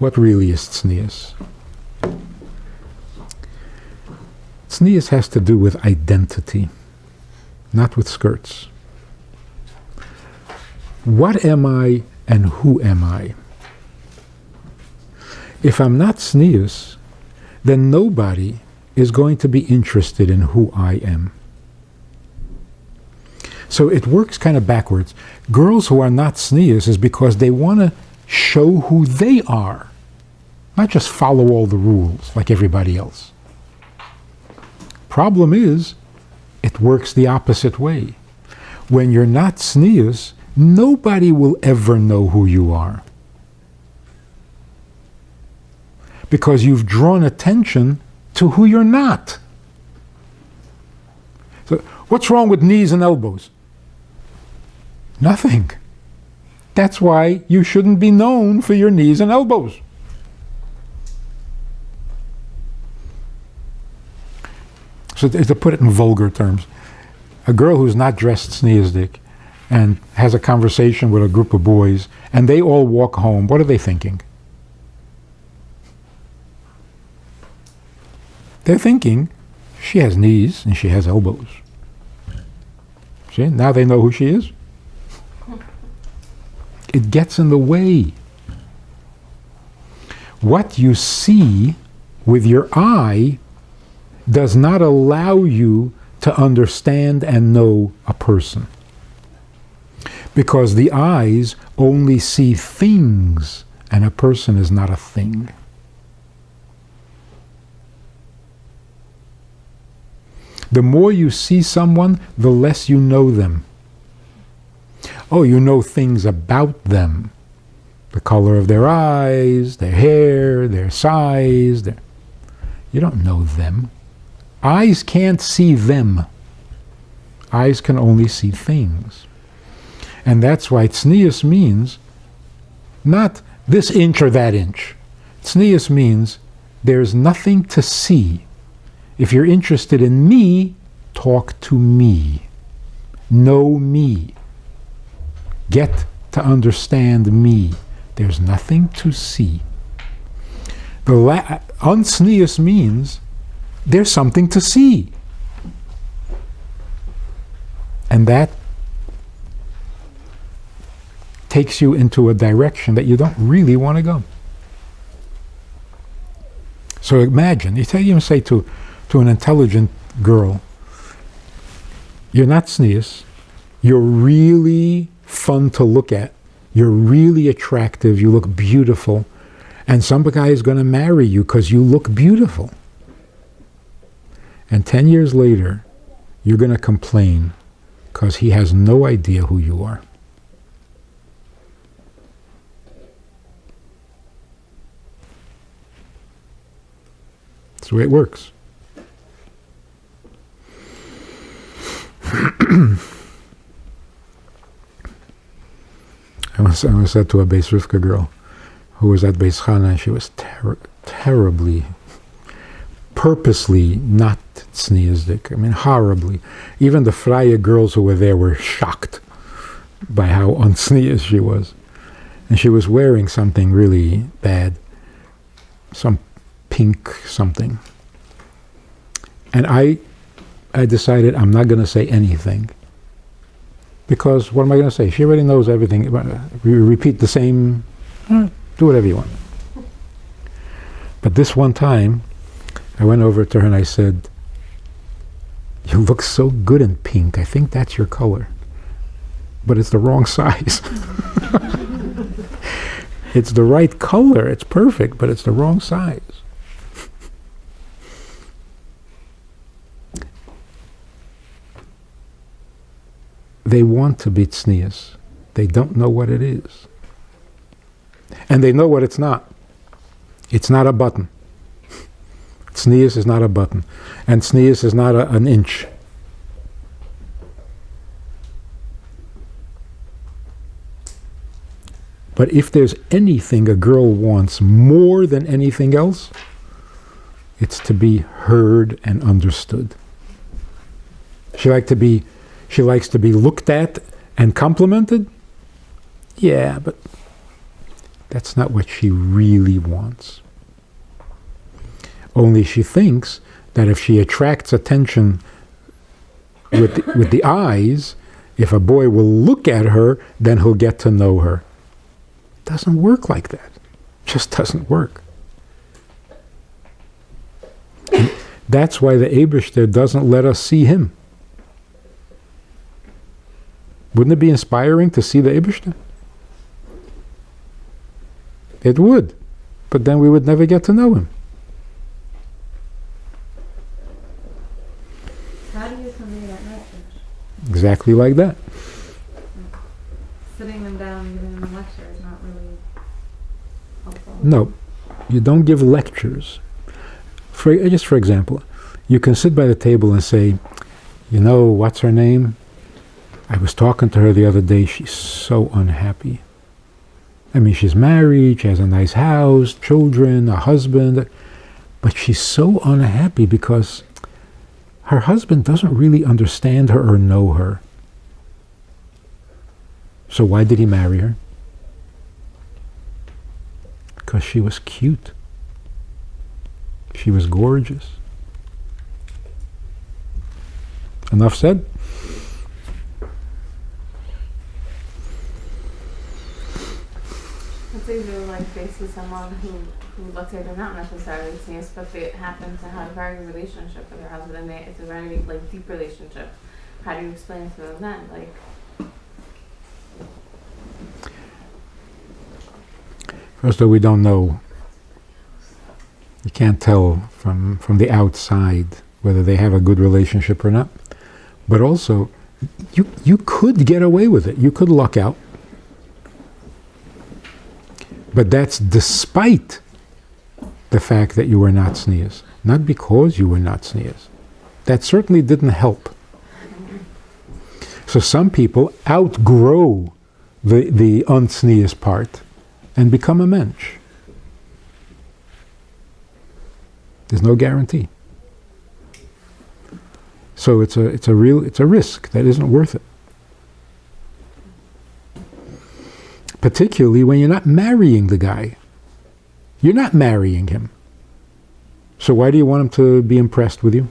what really is tznius? Tznius has to do with identity, not with skirts. What am I and who am I? If I'm not tznius, then nobody is going to be interested in who I am. So it works kind of backwards. Girls who are not tznius is because they want to show who they are, not just follow all the rules like everybody else. Problem is, it works the opposite way. When you're not tznius, nobody will ever know who you are. Because you've drawn attention to who you're not. So, what's wrong with knees and elbows? Nothing. That's why you shouldn't be known for your knees and elbows. So to put it in vulgar terms, a girl who's not dressed tzniusdik and has a conversation with a group of boys, and they all walk home, what are they thinking? They're thinking, she has knees and she has elbows. See, now they know who she is. It gets in the way. What you see with your eye does not allow you to understand and know a person. Because the eyes only see things, and a person is not a thing. The more you see someone, the less you know them. Oh, you know things about them. The color of their eyes, their hair, their size. You don't know them. Eyes can't see them. Eyes can only see things. And that's why tznius means not this inch or that inch. Tznius means there's nothing to see. If you're interested in me, talk to me. Know me. Get to understand me. There's nothing to see. Untznius means there's something to see. And that takes you into a direction that you don't really want to go. So imagine, you even say to an intelligent girl, you're not tznius, you're really fun to look at, you're really attractive, you look beautiful, and some guy is going to marry you because you look beautiful. And 10 years later, you're going to complain because he has no idea who you are. That's the way it works. I once said to a Beis Rivka girl who was at Beis Chana, and she was terribly, purposely not tzniusdik. I mean, horribly. Even the Freie girls who were there were shocked by how untznius she was. And she was wearing something really bad, some pink something. And I decided I'm not going to say anything. Because what am I going to say? She already knows everything. We repeat the same, do whatever you want. But this one time, I went over to her and I said, you look so good in pink. I think that's your color. But it's the wrong size. It's the right color. It's perfect, but it's the wrong size. They want to be tznius. They don't know what it is. And they know what it's not. It's not a button. Tznius is not a button. And tznius is not an inch. But if there's anything a girl wants more than anything else, it's to be heard and understood. She likes to be looked at and complimented. Yeah, but That's not what she really wants. Only she thinks that if she attracts attention with the eyes, if a boy will look at her, then he'll get to know her. Doesn't work like that. Just doesn't work. And that's why the Eibishter doesn't let us see him. Wouldn't it be inspiring to see the Eibishter? It would. But then we would never get to know him. How do you convey that message? Exactly like that. Sitting them down and giving them a lecture is not really helpful. No, you don't give lectures. Just for example, you can sit by the table and say, you know, what's her name? I was talking to her the other day. She's so unhappy. I mean, she's married, she has a nice house, children, a husband, but she's so unhappy because her husband doesn't really understand her or know her. So why did he marry her? Because she was cute. She was gorgeous. Enough said? It's easier like they see someone who let's say they're not necessarily Tznius, but they happen to have a very good relationship with their husband, and it's a very like deep relationship. How do you explain to them then? Like, first of all, we don't know. You can't tell from the outside whether they have a good relationship or not. But also, you could get away with it. You could luck out. But that's despite the fact that you were not Tznius, not because you were not Tznius. That certainly didn't help. So some people outgrow the un-Tznius part and become a mensch. There's no guarantee. So it's a risk that isn't worth it. Particularly when you're not marrying the guy. You're not marrying him. So why do you want him to be impressed with you?